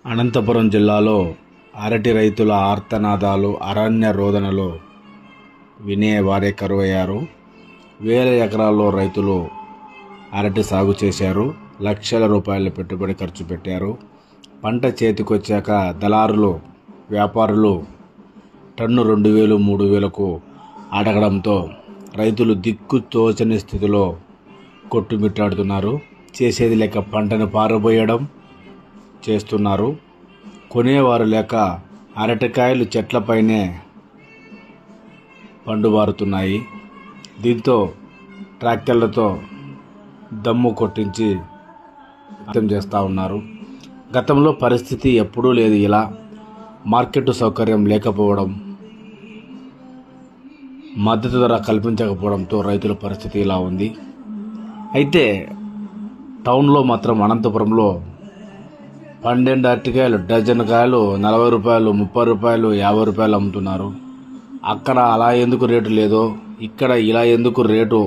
అనంతపురం జిల్లాలో అరటి రైతుల ఆర్తనాదాలు అరణ్య రోదనలు వినే వారే కరువయ్యారు. వేల ఎకరాల్లో రైతులు అరటి సాగు చేశారు. లక్షల రూపాయల పెట్టుబడి ఖర్చు పెట్టారు. పంట చేతికొచ్చాక దళారులు, వ్యాపారులు టన్ను 2000, 3000కు అడగడంతో రైతులు దిక్కు తోచని స్థితిలో కొట్టుమిట్టాడుతున్నారు. చేసేది లేక పంటను పారబోయడం చేస్తున్నారు. కొనేవారు లేక అరటికాయలు చెట్లపైనే పండుబారుతున్నాయి. దీంతో ట్రాక్టర్లతో దమ్ము కొట్టించి అర్థం చేస్తూ ఉన్నారు. గతంలో పరిస్థితి ఎప్పుడూ లేదు ఇలా. మార్కెట్ సౌకర్యం లేకపోవడం, మద్దతు ధర కల్పించకపోవడంతో రైతుల పరిస్థితి ఇలా ఉంది. అయితే టౌన్లో మాత్రం అనంతపురంలో 12 అరటికాయలు, డజన్ కాయలు 40 రూపాయలు, 30 రూపాయలు, 50 రూపాయలు అమ్ముతున్నారు. అక్కడ అలా ఎందుకు రేటు లేదో ఇక్కడ ఇలా ఎందుకు రేటు